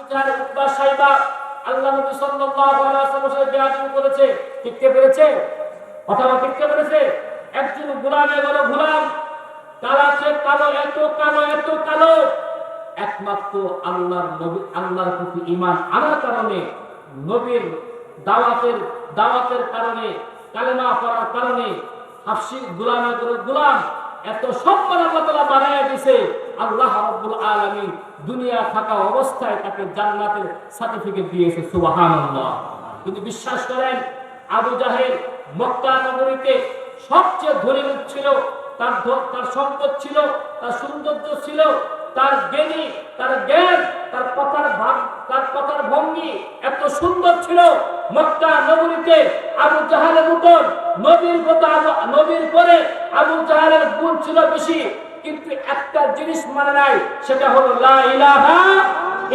Utba Saiba আল্লাহ নবী সাল্লাল্লাহু আলাইহি ওয়াসাল্লামের বেয়াদবি করেছে, টিকতে পেরেছে? অথবা টিকতে পেরেছে? একজন গোলামে বলো গোলাম কালাচে কালো, এত কালো, এত কালো, একমাত্র আল্লাহর নবী, আল্লাহর প্রতি ঈমান আনার কারণে, নবীর দাওয়াতের কারণে, কালেমা পড়ার কারণে হাফসি গোলামে গোলাম এত সম্মান আল্লাহ তাআলা বানায়া দিয়েছে। আল্লাহ রাব্বুল আলামিন দুনিয়া থাকা অবস্থায় তাকে জান্নাতের সার্টিফিকেট দিয়েছে, সুবহানাল্লাহ। কিন্তু বিশ্বাস করেন আবু জাহেল মক্কা নগরীতে সবচেয়ে ধনী লোক ছিল, তার সম্পদ ছিল, তার সৌন্দর্য ছিল, তার জ্ঞানী, তার জ্ঞান, তার কথার ভঙ্গি এত সুন্দর ছিল। মক্কা নগরীতে আবু জাহেলের মতন নবীর পরে আবু জাহেলের গুণ ছিল বেশি, কিন্তু একটা জিনিস মানে নাই, সেটা হলো লা ইলাহা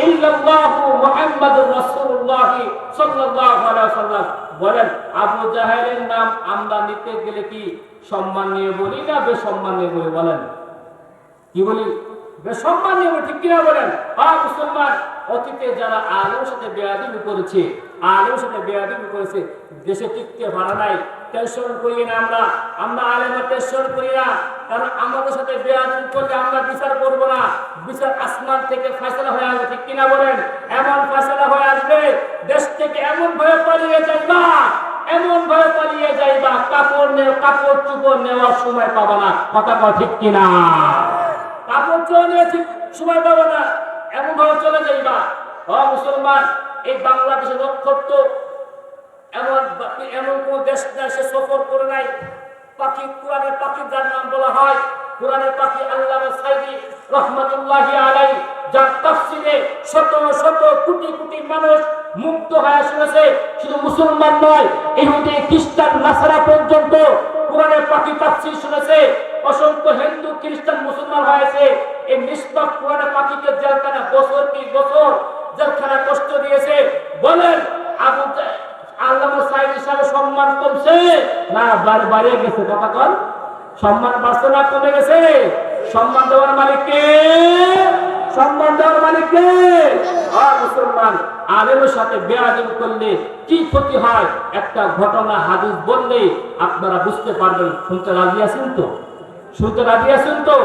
ইল্লাল্লাহু মুহাম্মাদুর রাসূলুল্লাহ সাল্লাল্লাহু আলাইহি ওয়াসাল্লাম। বলেন আবু জাহেলের নাম আমরা নিতে গেলে কি সম্মান নিয়ে বলি না বেসম্মান নিয়ে বলি? বলেন কি বলি? বেসম্মান নিয়ে বলি, ঠিক কিনা বলেন? মুসলমান অতীতে যারা আলেমের সাথে বেয়াদবি করেছে দেশে টিকতে পারা নাই, টেনশন করি না, আমরা আলেমরা টেনশন করি না, কারণ আমাদের সাথে বেয়াদবি করলে আমরা বিচার করবো না, বিচার আসমান থেকে ফয়সালা হয়ে আসবে, ঠিক কিনা বলেন? এমন ফয়সালা হয়ে আসবে দেশ থেকে এমন ভয়ে পালিয়ে যাইবা কাপড় চুপড় নেওয়ার সময় পাবা না। কথা কয় ঠিক কিনা? কাপড় চুপড় নিয়ে ঠিক সময় পাবা না, এমন ভাবে চলে যাইবা। মুসলমান এই বাংলাদেশের নক্ষত্র এমন কোন দেশে সফর করে নাই। পাখি, কোরআনের পাখি যার নাম বলা হয়, কোরআনের পাখি আল্লামা সাইদি রাহমাতুল্লাহি আলাইহি, যার তাফসীরে শত শত কোটি কোটি মানুষ মুক্ত হয়ে শুনেছে। শুধু মুসলমান নয়, ইহুদি, খ্রিস্টান, নাসারা পর্যন্ত কোরআনের পাখি তাফসীর শুনেছে। অসংখ্য হিন্দু, খ্রিস্টান, মুসলমান হয়েছে। এই নিষ্পাপ কোরআনের পাখিকে জেলখানা বছর কি বছর জেলখানা কষ্ট দিয়েছে। বলেন আল্লামা সাইদি সাহেবের সম্মান কমছে না বাড়িয়ে গেছে? কথা কন, সম্মান বাড়ছে না কমে গেছে? সম্মান দেওয়ার মালিককে, মুসলমান আলেমের সাথে বেয়াদবি করলে কি ক্ষতি হয় একটা ঘটনা হাদিস বললে আপনারা বুঝতে পারবেন। শুনতে রাজি আছেন তো?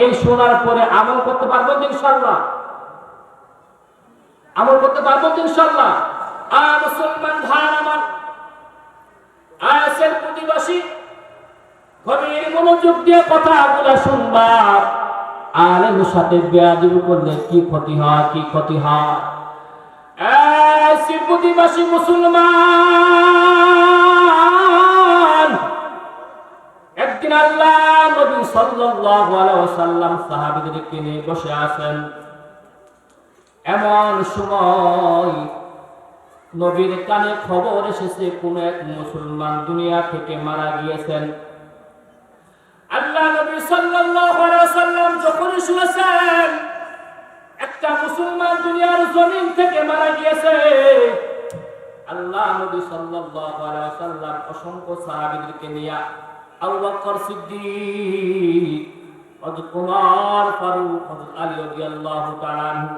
এই শোনার পরে আমল করতে পারবেন ইনশাআল্লাহ? মুসলমান ভাই আমার, আয়াসের প্রতিবাসী গভীর মনোযোগ দিয়ে কথাগুলো শুনবা। আলেমের সাথে বেয়াদবি করলে কি ক্ষতি হয়? প্রতিবাসী মুসলমান, একদিন আল্লাহ নবী সাল্লাল্লাহু আলাইহি ওয়াসাল্লাম সাহাবীদেরকে নিয়ে বসে আছেন। এমন সময় নবীর কানে খবর এসেছে কোন এক মুসলমান দুনিয়া থেকে মারা গিয়েছেন। আল্লাহ নবী সাল্লাল্লাহু আলাইহি ওয়াসাল্লাম যখন শুনেছেন একটা মুসলমান দুনিয়ার জমিন থেকে মারা গিয়েছে, আল্লাহ নবী সাল্লাল্লাহু আলাইহি ওয়াসাল্লাম অসংখ্য সাহাবীদেরকে নিয়ে আবু বকর সিদ্দিক, হযরত ওমর ফারুক, হযরত আলী রাদিয়াল্লাহু তাআলা আনহু,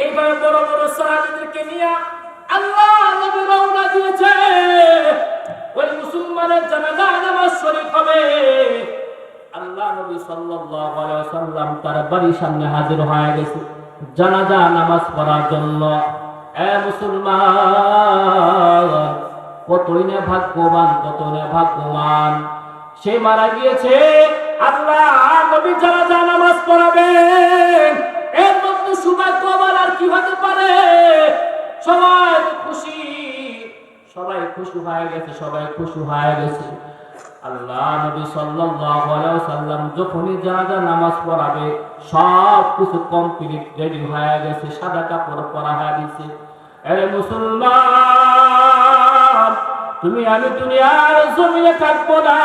এইভাবে বড় বড় সাহাবীদেরকে নিয়ে আল্লাহ নবী রওনা দিয়েছে। ওই মুসলমানের জানাজা নামাজ শরীফ হবে। আল্লাহ নবী সাল্লাল্লাহু আলাইহি ওয়াসাল্লাম তার বাড়ির সামনে হাজির হয়ে গেছে জানাজা নামাজ পড়ার জন্য। মুসলমান কতই না ভাগ্যবান, সে মারা গিয়েছে। আল্লাহ নবী জানাজা নামাজ পড়াবেন, এর মধ্যে সৌভাগ্যবান আর কি হতে পারে? সবাই খুশি হয়ে গেছে। আল্লাহ নবী সাল্লাল্লাহু আলাইহি ওয়াসাল্লাম যখনই জানাজা নামাজ পড়াবে সব কিছু কমপ্লিট রেডি হয়ে গেছে, সাদা কাপড় পরা হয়ে গেছে। আরে মুসলমান, তুমি আমি দুনিয়ার জমিনে থাকবো না,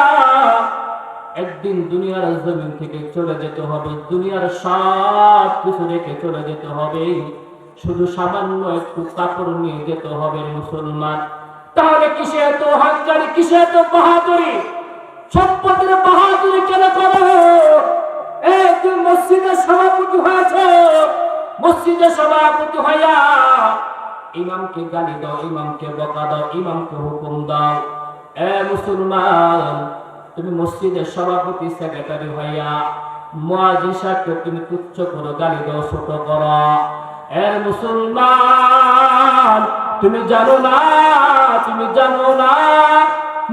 একদিন দুনিয়ার জমিন থেকে চলে যেতে হবে। দুনিয়ার সব কিছু রেখে চলে যেতে হবে, শুধু সামান্য একটু কাপড় নিয়ে যেতে হবে। মুসলমান, তাহলে কিসে এত অহংকারী, কিসে এত বাহাদুরি? সম্পদের বাহাদুরি কেন করো? তুমি মসজিদের সভাপতি হয়েছ, মসজিদের সভাপতি হইয়া ইমামকে গালি দাও, ইমামকে বকা দাও, ইমামকে হুকুম দাও। এ মুসলমান, তুমি মসজিদের সভাপতি সেক্রেটারি হইয়া মুয়াজ্জিন সাহেবকে তুমি তুচ্ছ করো, গালি দাও, ছোট করো। এ মুসলমান, তুমি জানো না, তুমি জানো না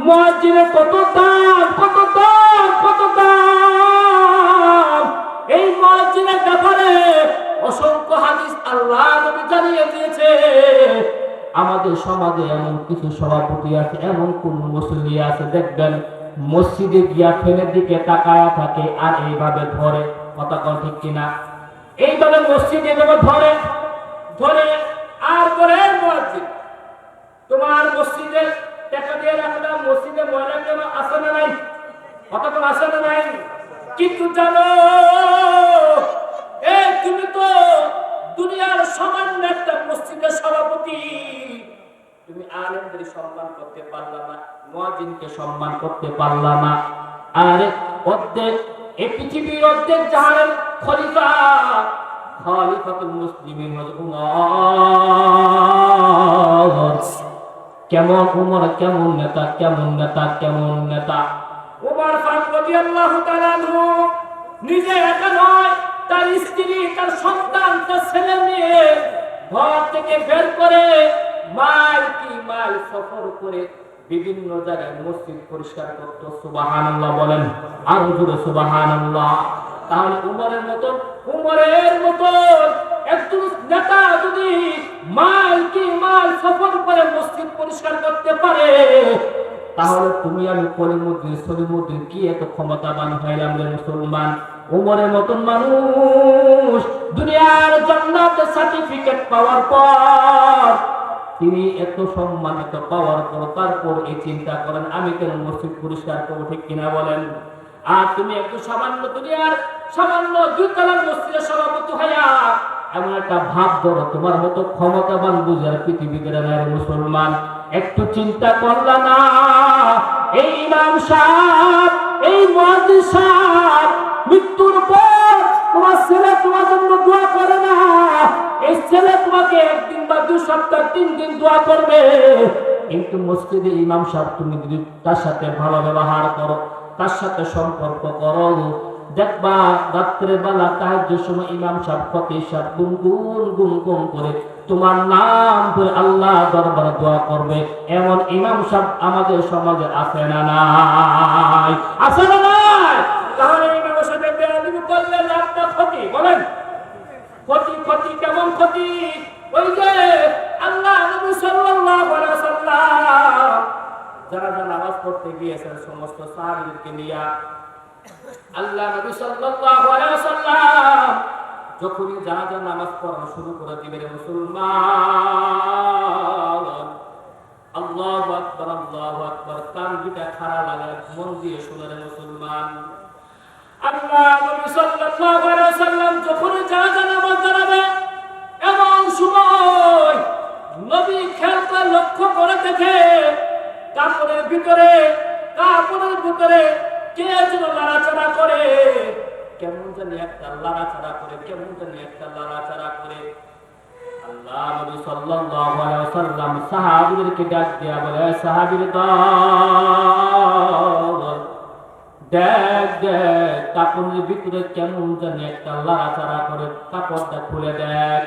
মুয়াজ্জিনের কত দাম, কত দাম, কত দাম। এই মুয়াজ্জিনের ব্যাপারে অসংখ্য হাদিস আল্লাহ নবী জানিয়ে দিয়েছে। আমাদের সমাজে এমন কিছু সভাপতি আছে, এমন কোন মুসল্লি আছে দেখবেন মসজিদে গিয়া ফেলের দিকে তাকায়া থাকে আর এইভাবে ধরে, কথা কোন ঠিক কিনা? এইভাবে মসজিদে এইভাবে ধরে ধরে আর করে মুয়াজ্জিন, তোমার মসজিদে টাকা দিয়ে রাখলাম, মসজিদে ময়লা কেন আসে না নাই, কথা কোন আসে না নাই? কিন্তু জানো এই তুমি তো দুনিয়ার সামান্য একটা মসজিদের সভাপতি, তুমি আলেমদের সম্মান করতে পারলা না, মুয়াজ্জিনকে সম্মান করতে পারলা না। আর অর্ধেক এই পৃথিবীর অর্ধেক জাহানের খলিফা, খলিফাতুল মুসলিমিন উমর, কেমন উমর, কেমন নেতা, কেমন নেতা, কেমন নেতা। উমর ফারুক রাদিয়াল্লাহু তাআলা আনহু নিজে একা নয়, তার স্ত্রী, তার সন্তান, তার ছেলে মেয়ে ঘর থেকে বের করে মাইল কি মাইল সফর করে বিভিন্ন জায়গায় মসজিদ পরিষ্কার করত। সুবহানাল্লাহ বলেন, আরো জোরে সুবহানাল্লাহ। তাহলে উমরের মতন একজন নেতা যদি মাইল কি মাইল সফর করে মসজিদ পরিষ্কার করতে পারে, তাহলে তুমি আমি কলিমুদ্দিন সলিমুদ্দিন কি এত ক্ষমতাবান হইলাম রে মুসলমান? উমরের মতন মানুষ দুনিয়ার জান্নাতের সার্টিফিকেট পাওয়ার পর, তিনি এত সম্মানিত পাওয়ার পর তারপর এই চিন্তা করেন আমি কেন মসজিদ পরিষ্কার করবো, ঠিক কিনা বলেন? আর তুমি একটু সামান্য দুনিয়ার সামান্য দুইতলার মসজিদের সভাপতি হইয়া এমন একটা ভাব ধরো, তোমার মতো ক্ষমতাবান বুঝার পৃথিবীতে নাই মুসলমান। একটু চিন্তা করলা না, এই ইমাম সাহেব, এই মুয়াজ্জিন সাহেব মৃত্যুর পর তোমার ছেলে তোমার জন্য দোয়া করে না, এই ছেলে তোমাকে একদিন বা 2 সপ্তাহ 3 দিন দোয়া করবে। কিন্তু মসজিদে ইমাম সাহেব তুমি যদি তার সাথে ভালো ব্যবহার করো, তার সাথে সম্পর্ক করো, দেখবা রাত্রে বেলা তাহাজ্জুদের সময় ইমাম সাহেব খতিব সাহেব গুনগুন গুনগুন করে তোমার নাম ধরে আল্লাহ দরবারে দোয়া করবে। এমন ইমাম সাহেব আমাদের সমাজে আছে না নাই? আছে না নাই? তাহলে ইমামের সাথে বেয়াদবি করলে লাভটা ক্ষতি, বলেন ক্ষতি, ক্ষতি কেমন ক্ষতি? ওই যে আল্লাহ নবী সাল্লাল্লাহু আলাইহি ওয়াসাল্লাম যারা নামাজ পড়তে গিয়েছেন সমস্ত সাহাবীদেরকে নিয়ে, আল্লাহ নবী সাল্লাল্লাহু আলাইহি ওয়াসাল্লাম যখনই জানাজা নামাজ পড়া শুরু করে দিবেন, মুসলমান আল্লাহু আকবার, আল্লাহু আকবার, কান দুটা খাড়া লাগায় মন দিয়ে শুনে মুসলমান। আল্লাহ নবী সাল্লাল্লাহু আলাইহি ওয়াসাল্লাম যখনই জানাজা নামাজ পড়াবে, এমন সময় নবী খেয়াল করে লক্ষ্য করে দেখে কাপড়ের ভিতরে কে যেন লাড়াচাড়া করে, কেমন জানি একটা লাড়াচাড়া করে, কেমন জানি একটা লাড়াচাড়া করে। আল্লাহ নবী সাল্লাল্লাহু আলাইহি ওয়াসাল্লাম সাহাবীদেরকে ডাক দিয়া বলে, সাহাবীর দল, দেখ দেখ কাপড়ের ভিতরে কেমন জানি একটা লাড়াচাড়া করে, কাপড়টা খুলে দেখ।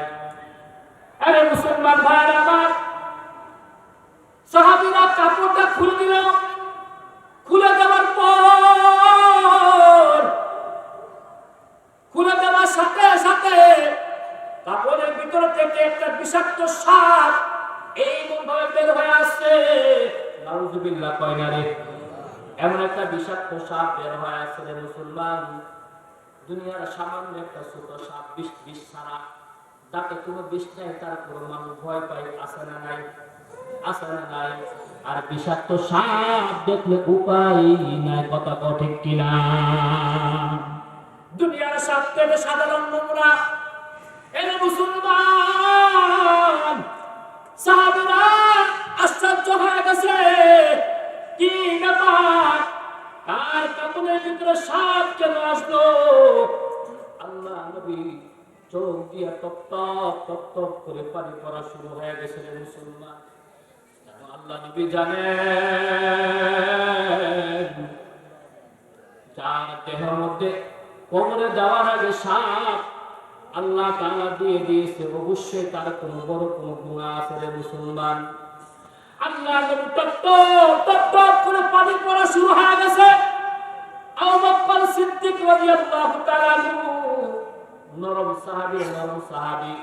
আরে মুসলমান ভাইরা আমার, সাহাবীরা কাপড়টা খুলে দিল। খুলে দেওয়ার পর, খুলে দেওয়ার সাথে সাথে কাপড়ের ভিতর থেকে একটা বিষাক্ত সাপ এইমন ভাবে বের হয়ে আসছে। নাউযুবিল্লাহ, কয় না রে, এমন একটা বিষাক্ত সাপ বের হয়ে আসছে রে মুসলমান। দুনিয়ার সামান্য একটা ছোট সাপ, বিষ ছাড়া, তাতে কোনো বিষ নাই, তারপর মানুষ ভয় পায়, আসে না নাই? আসে না নাই? আর বিষাক্ত সাপ দেখলে উপায় নাই, কথা কও ঠিক কিনা? দুনিয়ার সাপ থেকে সাধারণ নোংরা, এরা মুসলমান সাহাবীরা আশ্চর্য হয়ে গেছে, কি ব্যাপার, কার কাপড়ের ভিতরে সাপ কেন আসলো? আল্লাহ নবী চোখ দিয়ে টপ টপ টপ টপ করে পানি পড়া শুরু হয়ে গেছে রে মুসলমান। আল্লাহ নবী জানেন যার দেহের মধ্যে কবরে যাওয়ার আগে সাপ আল্লাহ তাআলা দিয়ে দিয়েছে, অবশ্যই তার কোনো বড় কোনো গুনাহ আছে রে মুসলমান। আল্লাহ নবী টপ টপ টপ টপ করে পানি পড়া শুরু হয়ে গেছে। আবু বকর সিদ্দিক রাদিয়াল্লাহু তাআলা আনহু নরম সাহাবী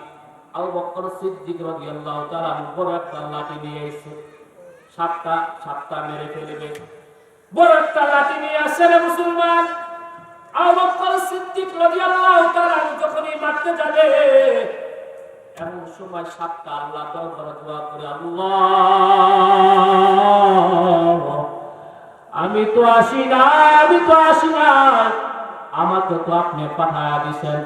আবু বকর সিদ্দিক রাদিয়াল্লাহু তাআলা বড় একটা লাঠি নিয়ে এসে সাতটা মেরে ফেলবে, বড় একটা লাঠি নিয়ে আসে রে মুসলমান। আবু বকর সিদ্দিক রাদিয়াল্লাহু তাআলা যখনই মারতে যাবে এমন সময় সাতটা আল্লাহ দরবারে দোয়া করে, আল্লাহ আমি তো আসি না, আমাকে তো আপনি পাঠায়া দিয়েছেন,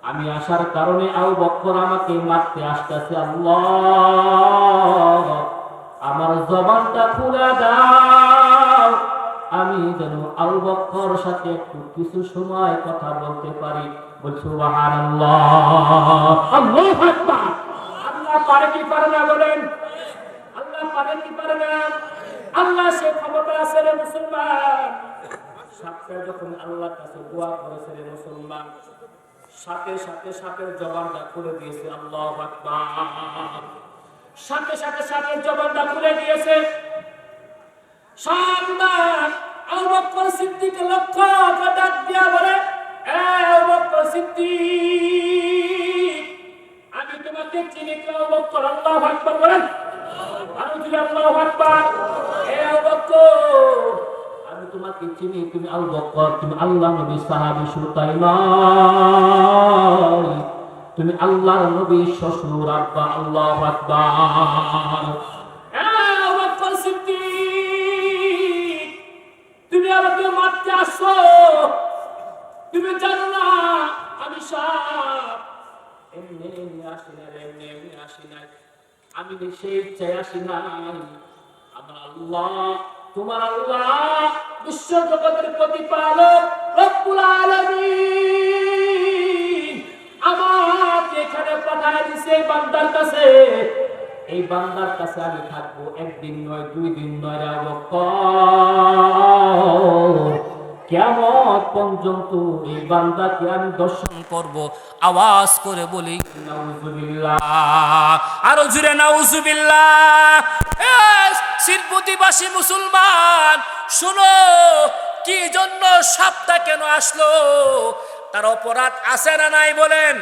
আমি আসার কারণে আবু বকর আমাকে মারতে আসতেছে, আল্লাহ আমার জবানটা খুলে দাও, আমি যেন আবু বকর সাথে একটু কিছু সময় কথা বলতে পারি। বল সুবহানাল্লাহ, আল্লাহু আকবার। আল্লাহ পারে কি পারে না বলেন? আল্লাহ পারে কি পারে না? আল্লাহ সে ক্ষমতা আছে রে মুসলমান। সাপটা যখন আল্লাহর কাছে দোয়া করেছে রে মুসলমান, সাথে সাথে সাপের জবানটা খুলে দিয়েছে। আল্লাহু আকবার। সাথে সাথে সাপের জবানটা খুলে দিয়েছে। সাবধান! আবু বকর সিদ্দিক লক্ষ্য করে ডাক দিয়া বলে, এ আবু বকর সিদ্দিক, আমি তোমাকে চিনি তো আবু বকর। আল্লাহু আকবার বলেন। আল্লাহু আকবার। এ আবু বকর, আমি তোমাকে চিনি, তুমি আবু বকর, তুমি আল্লাহর নবীর সাহাবী, শুধু তাই নয়, তুমি আল্লাহর নবীর শ্বশুর আব্বা। আল্লাহু আকবার। এ আবু বকর সিদ্দিক, তুমি আমাকে মারতে আসছো, তুমি জানো না আমি সাপ। এমনি এমনি আসি না, এমনি এমনি আসি না, আমি সেই ইচ্ছায় আসি নাই। আমার আল্লাহ, তোমার আল্লাহ বিশ্ব জগতের প্রতিপালক রব্বুল আলামিন আমাকে এখানে পাঠায় দিয়েছে এই বান্দার কাছে। এই বান্দার কাছে আমি থাকবো একদিন নয়, 2 দিন নয় রে বকর, কিয়ামত পর্যন্ত এই বান্দাকে আমি দর্শন করব। আওয়াজ করে বলি নাউজুবিল্লাহ, আরো জোরে নাউজুবিল্লাহ। শিরপুতিবাসী মুসলমান শুনো, কি জন্য সাপটা কেন আসলো? তার অপরাধ আছে না নাই বলেন?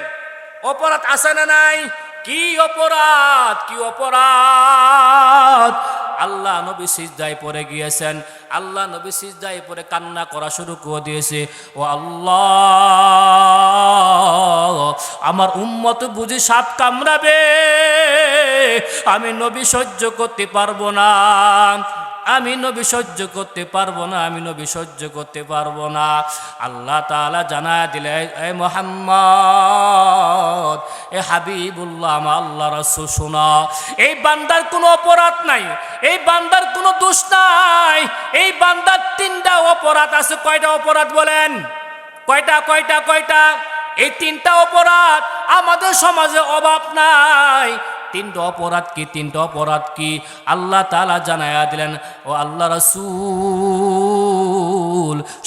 অপরাধ আছে না নাই? কি অপরাধ, কি অপরাধ? আল্লাহ নবী সিজদায় পড়ে গিয়েছেন। আল্লাহ নবী সিজদায় পড়ে কান্না করা শুরু করে দিয়েছে। ও আল্লাহ, আমার উম্মত বুঝি সাপ কামড়াবে, আমি নবী সহ্য করতে পারবো না, আমি নবী সহ্য করতে পারবো না, আমি নবী সহ্য করতে পারবো না। আল্লাহ তাআলা জানায় দিলে, এ মুহাম্মদ, এ হাবিবুল্লাহ, আমার আল্লাহ রাসূল শোনা, এই বান্দার কোনো অপরাধ নাই, এই বান্দার কোনো দোষ নাই, এই বান্দার 3টা অপরাধ আছে। কয়টা অপরাধ বলেন? কয়টা কয়টা কয়টা? এই 3টা অপরাধ আমাদের সমাজে অভাব নাই। 3টা অপরাধ কি? 3টা অপরাধ কি? আল্লাহ তাআলা জানায়া দিলেন, ও আল্লাহ রাসূল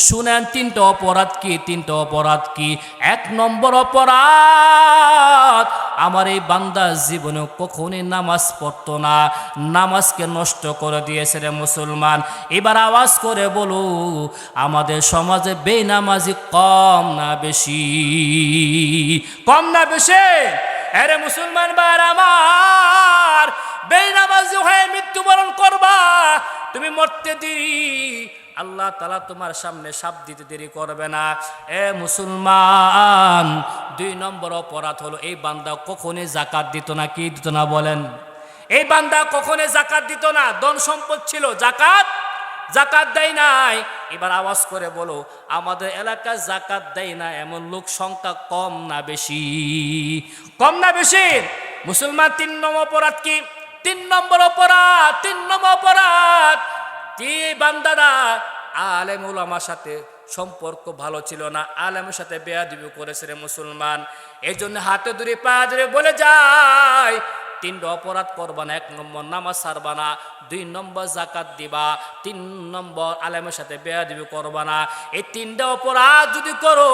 শুনেন 3টা অপরাধ কি? 3টা অপরাধ কি? 1 নম্বর অপরাধ, আমার এই বান্দা জীবনে কখনোই নামাজ পড়তো না, নামাজকে নষ্ট করে দিয়েছে রে মুসলমান। এবার আওয়াজ করে বলো, আমাদের সমাজে বেনামাজি কম না বেশি? কম না বেশি? আরে মুসলমান ভাইরা আমার, বেনামাজি হয়ে মৃত্যুবরণ করবা, তুমি মরতে দেরি, আল্লাহ তাআলা তোমার সামনে সাপ দিতে দেরি করবে না। এ মুসলমান, 2 নম্বর অপরাধ হলো, এই বান্দা কখনোই যাকাত দিত না। কি দিত না বলেন? এই বান্দা কখনোই যাকাত দিত না। ধন সম্পদ ছিল, যাকাত দেয় নাই। এবার আওয়াজ করে বলো, আমাদের এলাকায় যাকাত দেয় না এমন লোক সংখ্যা কম না বেশি? কম না বেশি? মুসলমান 3 নম্বর অপরাধ কি? 3 নম্বর অপরাধ, 3 নম্বর অপরাধ কি? বান্দারা আলেম উলামার সাথে সম্পর্ক ভালো ছিল না, আলেমের সাথে বেয়াদবি করেছে রে মুসলমান। এই জন্য হাতে ধরে পা ধরে বলে যায়, 3টা অপরাধ করবা না। 1 নম্বর নামাজ ছাড়বা না, 2 নম্বর জাকাত দিবা, 3 নম্বর আলেমের সাথে বেয়াদবি করবা না। এই 3টা অপরাধ যদি করো,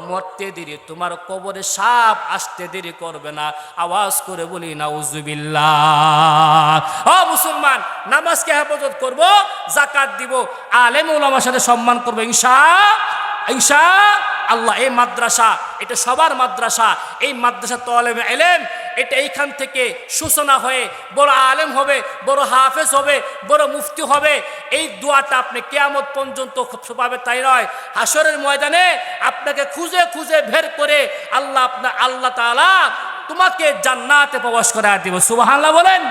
মরতে দেরি, তোমার কবরে সাপ আসতে দেরি করবে না। আওয়াজ করে বলি নাউজুবিল্লাহ। ও মুসলমান, নামাজকে হেফাজত করব, জাকাত দিব, আলেম ওলামার সাথে সম্মান করবো ইনশাআল্লাহ। এই মাদ্রাসা এটা সবার মাদ্রাসা। এই মাদ্রাসা তালেবে ইলম এটা এইখান থেকে সূচনা হয়ে বড় আলেম হবে, বড় হাফেজ হবে, বড় মুফতি হবে। এই দোয়াটা আপনি কিয়ামত পর্যন্ত পাবে তাই নয়, হাসরের ময়দানে আপনাকে খুঁজে খুঁজে বের করে আল্লাহ তাআলা তোমাকে জান্নাতে প্রবেশ করায় দিব। সুবহানাল্লাহ বলেন।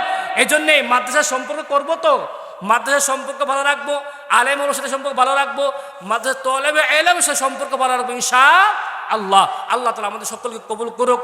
এই জন্য মাদ্রাসা সম্পর্ক করব, তো মাদ্রাসার সম্পর্ক ভালো রাখবো, আলেম ওলামার সাথে সম্পর্ক ভালো রাখবো, মাদ্রাসা তালেবে ইলমের সাথে সম্পর্ক ভালো রাখবো ইনশাআল্লাহ। আল্লাহ তাআলা আমাদের সকলকে কবুল করুক।